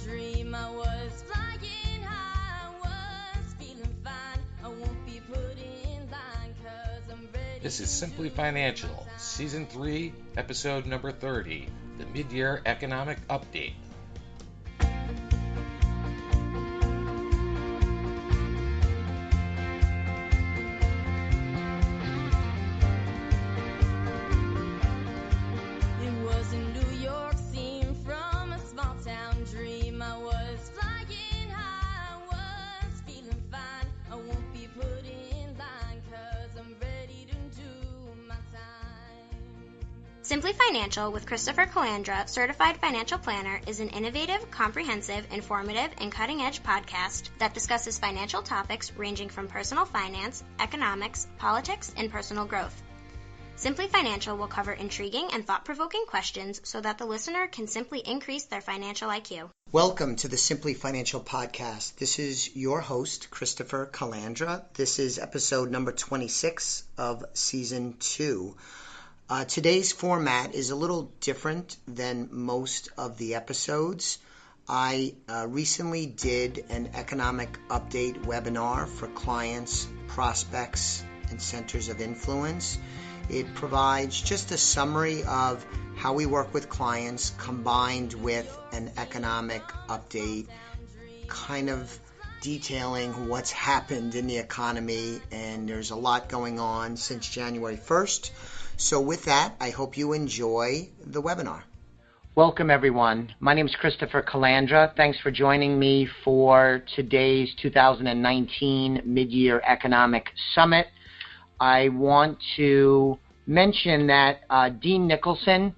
dream. I was flying high, I was feeling fine. I won't be put in line 'cause I'm ready. This is Simply Financial, Season 3, Episode number 30, the Midyear Economic Update. It was a New York scene from a small town dream. I was flying high, I was feeling fine. I won't be put in line 'cause I'm ready to do my time. Simply Financial with Christopher Calandra, Certified Financial Planner, is an innovative, comprehensive, informative, and cutting-edge podcast that discusses financial topics ranging from personal finance, economics, politics, and personal growth. Simply Financial will cover intriguing and thought-provoking questions so that the listener can simply increase their financial IQ. Welcome to the Simply Financial Podcast. This is your host, Christopher Calandra. This is episode number 26 of Season 2. Today's format is a little different than most of the episodes. I recently did an economic update webinar for clients, prospects, and centers of influence. It provides just a summary of how we work with clients combined with an economic update, kind of detailing what's happened in the economy, and there's a lot going on since January 1st. So with that, I hope you enjoy the webinar. Welcome, everyone. My name is Christopher Calandra. Thanks for joining me for today's 2019 Midyear Economic Summit. I want to mention that Dean Nicholson,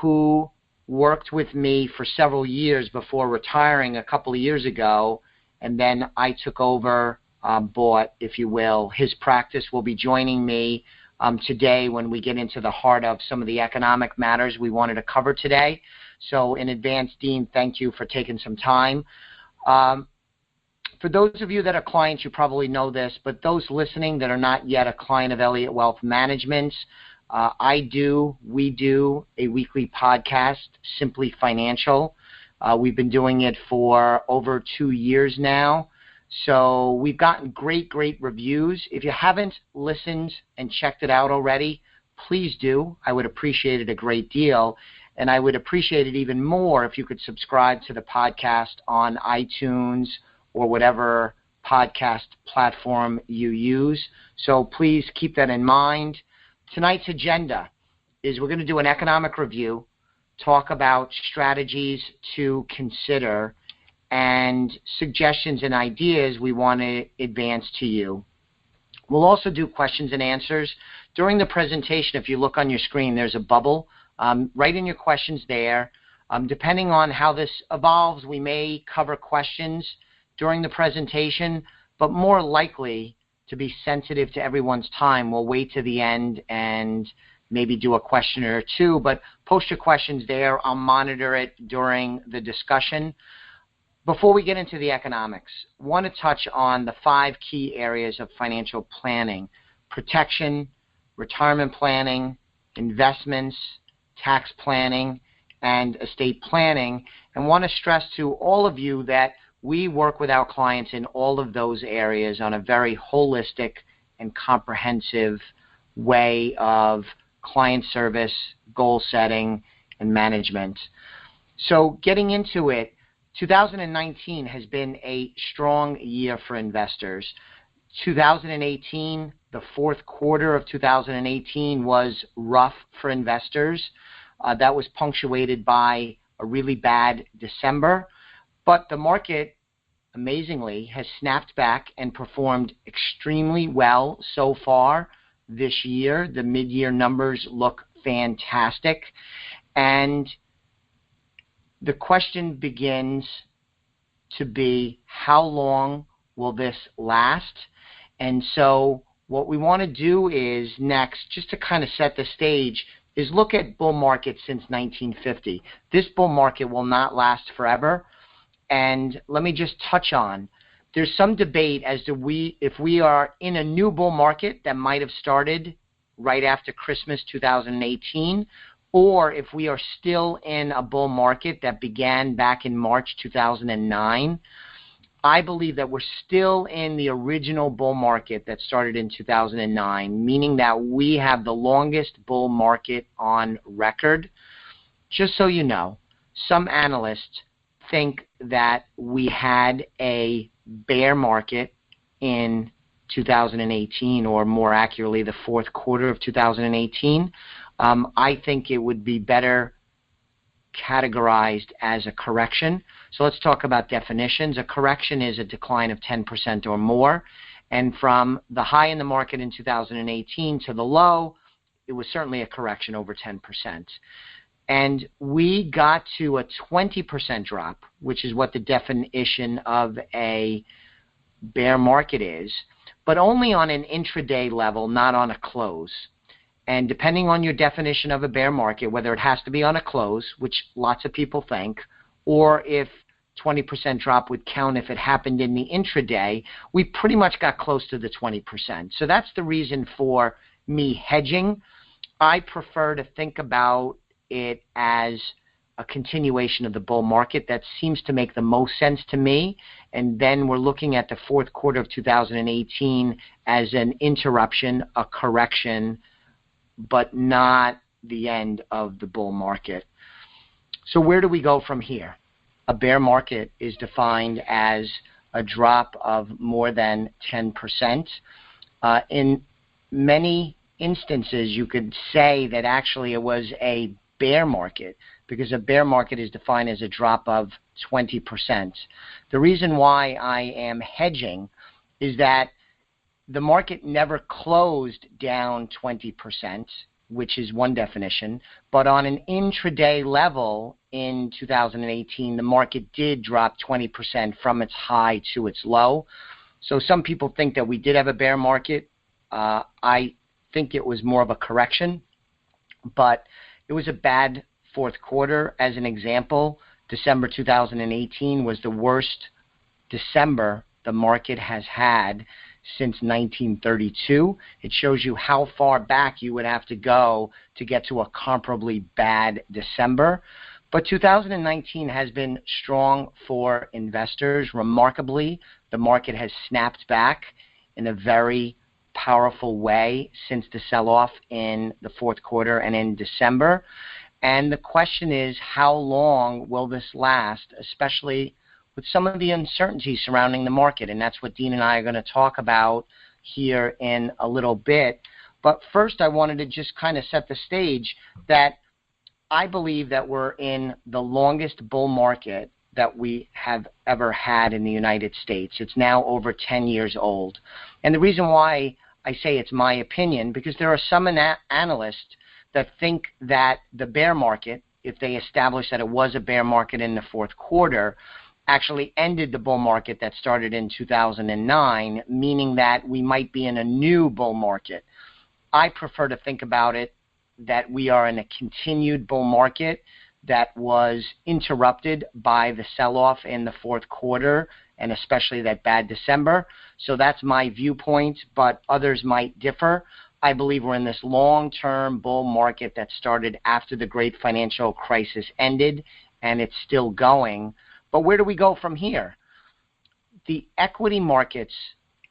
who worked with me for several years before retiring a couple of years ago, and then I took over, bought, if you will, his practice, will be joining me today when we get into the heart of some of the economic matters we wanted to cover today. So in advance, Dean, thank you for taking some time. For those of you that are clients, you probably know this, but those listening that are not yet a client of Elliott Wealth Management, we do a weekly podcast, Simply Financial. We've been doing it for over 2 years now. So we've gotten great reviews. If you haven't listened and checked it out already, please do. I would appreciate it a great deal. And I would appreciate it even more if you could subscribe to the podcast on iTunes or whatever podcast platform you use. So please keep that in mind. Tonight's agenda is we're going to do an economic review, talk about strategies to consider, and suggestions and ideas we want to advance to you. We'll also do questions and answers. During the presentation, if you look on your screen, there's a bubble. Write in your questions there. Depending on how this evolves, we may cover questions during the presentation, but more likely to be sensitive to everyone's time, we'll wait to the end and maybe do a question or two, but post your questions there. I'll monitor it during the discussion. Before we get into the economics, I want to touch on the 5 key areas of financial planning: protection, retirement planning, investments, tax planning, and estate planning. And want to stress to all of you that we work with our clients in all of those areas on a very holistic and comprehensive way of client service, goal setting, and management. So getting into it, 2019 has been a strong year for investors. 2018, the fourth quarter of 2018 was rough for investors. That was punctuated by a really bad December. But the market, amazingly, has snapped back and performed extremely well so far this year. The mid-year numbers look fantastic. And the question begins to be, how long will this last? And so what we want to do is next, just to kind of set the stage, is look at bull markets since 1950. This bull market will not last forever. And let me just touch on, there's some debate as to if we are in a new bull market that might have started right after Christmas 2018, or if we are still in a bull market that began back in March 2009, I believe that we're still in the original bull market that started in 2009, meaning that we have the longest bull market on record. Just so you know, some analysts think that we had a bear market in 2018, or more accurately, the fourth quarter of 2018. I think it would be better categorized as a correction. So let's talk about definitions. A correction is a decline of 10% or more. And from the high in the market in 2018 to the low, it was certainly a correction over 10%. And we got to a 20% drop, which is what the definition of a bear market is, but only on an intraday level, not on a close. And depending on your definition of a bear market, whether it has to be on a close, which lots of people think, or if 20% drop would count if it happened in the intraday, we pretty much got close to the 20%. So that's the reason for me hedging. I prefer to think about it as a continuation of the bull market. That seems to make the most sense to me. And then we're looking at the fourth quarter of 2018 as an interruption, a correction, but not the end of the bull market. So where do we go from here? A bear market is defined as a drop of more than 10%. In many instances, you could say that actually it was a bear market, because a bear market is defined as a drop of 20%. The reason why I am hedging is that the market never closed down 20%, which is one definition, but on an intraday level in 2018, the market did drop 20% from its high to its low. So some people think that we did have a bear market. I think it was more of a correction, but it was a bad fourth quarter. As an example, December 2018 was the worst December the market has had since 1932. It shows you how far back you would have to go to get to a comparably bad December. But 2019 has been strong for investors. Remarkably, the market has snapped back in a very powerful way since the sell-off in the fourth quarter and in December. And the question is, how long will this last, especially with some of the uncertainty surrounding the market? And that's what Dean and I are going to talk about here in a little bit. But first, I wanted to just kind of set the stage that I believe that we're in the longest bull market that we have ever had in the United States. It's now over 10 years old. And the reason why I say it's my opinion, because there are some analysts that think that the bear market, if they establish that it was a bear market in the fourth quarter, actually ended the bull market that started in 2009, meaning that we might be in a new bull market. I prefer to think about it that we are in a continued bull market that was interrupted by the sell-off in the fourth quarter, and especially that bad December. So that's my viewpoint, but others might differ. I believe we're in this long-term bull market that started after the great financial crisis ended, and it's still going. But where do we go from here? The equity markets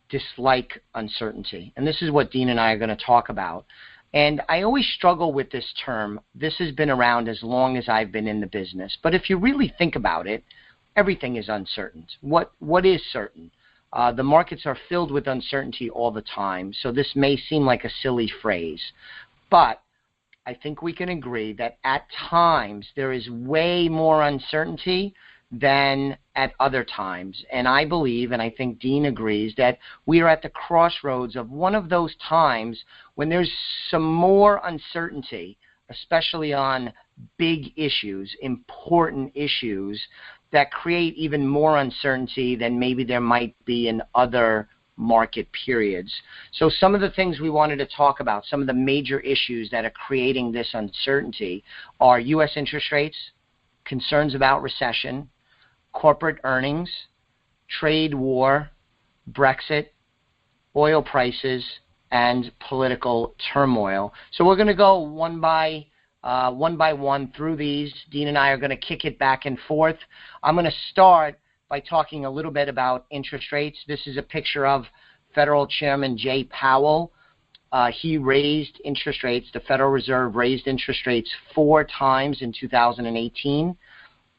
dislike uncertainty, and this is what Dean and I are going to talk about. And I always struggle with this term. This has been around as long as I've been in the business. But if you really think about it, everything is uncertain. What is certain? The markets are filled with uncertainty all the time, so this may seem like a silly phrase. But I think we can agree that at times there is way more uncertainty than at other times. And I believe, and I think Dean agrees, that we are at the crossroads of one of those times when there's some more uncertainty, especially on big issues, important issues, that create even more uncertainty than maybe there might be in other market periods. So some of the things we wanted to talk about, some of the major issues that are creating this uncertainty are U.S. interest rates, concerns about recession, corporate earnings, trade war, Brexit, oil prices, and political turmoil. So we're going to go one by one by one through these. Dean and I are going to kick it back and forth. I'm going to start by talking a little bit about interest rates. This is a picture of Federal Chairman Jay Powell. He raised interest rates. The Federal Reserve raised interest rates 4 times in 2018.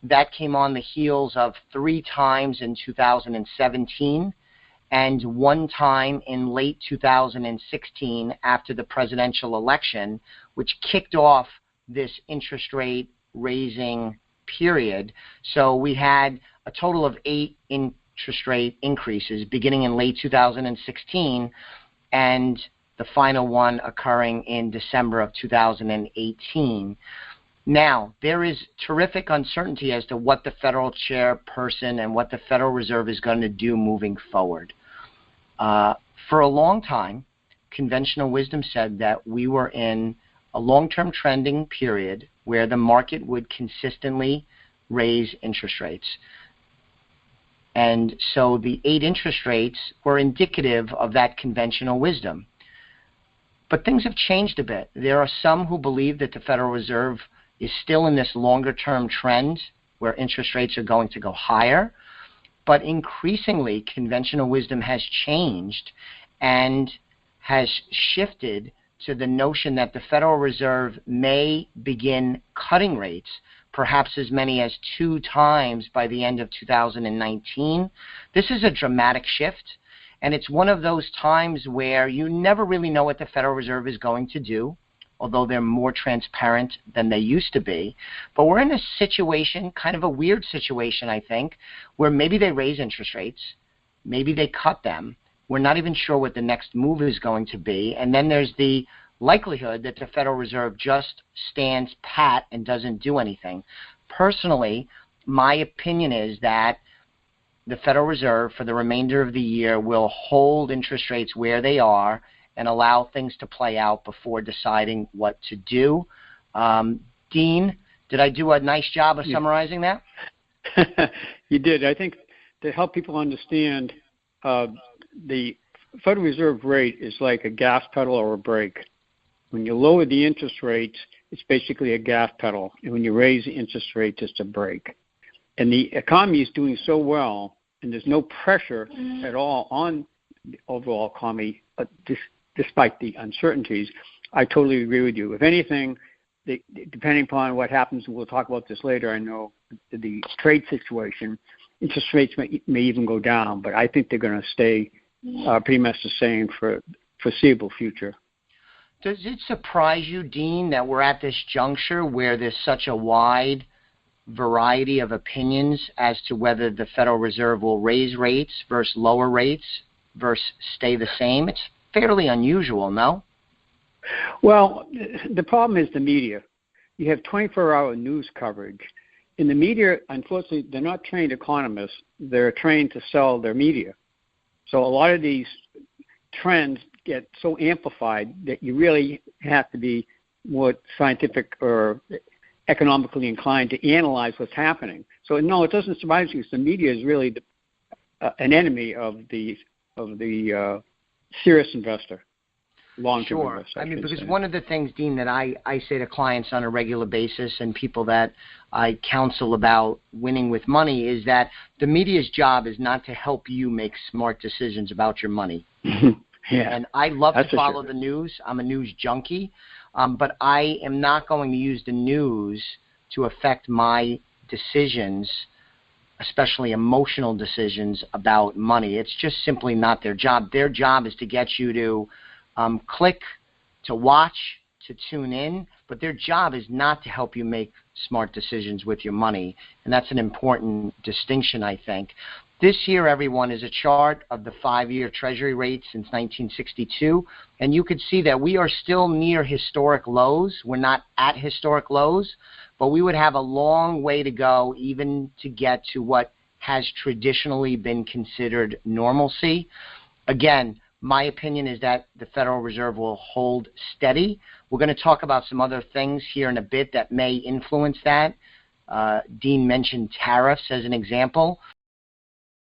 That came on the heels of 3 times in 2017 and 1 time in late 2016 after the presidential election, which kicked off this interest rate raising period. So we had a total of 8 interest rate increases beginning in late 2016 and the final one occurring in December of 2018. Now, there is terrific uncertainty as to what the federal chairperson and what the Federal Reserve is going to do moving forward. For a long time, conventional wisdom said that we were in a long-term trending period where the market would consistently raise interest rates. And so the 8 interest rates were indicative of that conventional wisdom. But things have changed a bit. There are some who believe that the Federal Reserve is still in this longer-term trend where interest rates are going to go higher. But increasingly, conventional wisdom has changed and has shifted to the notion that the Federal Reserve may begin cutting rates, perhaps as many as 2 times by the end of 2019. This is a dramatic shift, and it's one of those times where you never really know what the Federal Reserve is going to do, although they're more transparent than they used to be. But we're in a situation, kind of a weird situation, I think, where maybe they raise interest rates, maybe they cut them. We're not even sure what the next move is going to be. And then there's the likelihood that the Federal Reserve just stands pat and doesn't do anything. Personally, my opinion is that the Federal Reserve for the remainder of the year will hold interest rates where they are and allow things to play out before deciding what to do. Dean, did I do a nice job of summarizing that? You did. I think to help people understand, the Federal Reserve rate is like a gas pedal or a brake. When you lower the interest rates, it's basically a gas pedal. And when you raise the interest rates, it's a brake. And the economy is doing so well, and there's no pressure at all on the overall economy, despite the uncertainties. I totally agree with you. If anything, depending upon what happens, and we'll talk about this later, I know the trade situation, interest rates may even go down, but I think they're going to stay pretty much the same for foreseeable future. Does it surprise you, Dean, that we're at this juncture where there's such a wide variety of opinions as to whether the Federal Reserve will raise rates versus lower rates versus stay the same? It's fairly unusual, no? Well, the problem is the media. You have 24-hour news coverage. In the media, unfortunately, they're not trained economists. They're trained to sell their media. So a lot of these trends get so amplified that you really have to be more scientific or economically inclined to analyze what's happening. So no, it doesn't surprise you. The media is really an enemy of the serious investor, long-term investor. I mean, because one of the things, Dean, that I say to clients on a regular basis and people that I counsel about winning with money is that the media's job is not to help you make smart decisions about your money. Yeah, and I love to follow the news. I'm a news junkie, but I am not going to use the news to affect my decisions, especially emotional decisions about money. It's just simply not their job. Their job is to get you to click, to watch, to tune in, but their job is not to help you make smart decisions with your money, and that's an important distinction, I think. This here, everyone, is a chart of the 5-year Treasury rate since 1962, and you could see that we are still near historic lows. We're not at historic lows, but we would have a long way to go even to get to what has traditionally been considered normalcy. Again, my opinion is that the Federal Reserve will hold steady. We're going to talk about some other things here in a bit that may influence that. Dean mentioned tariffs as an example.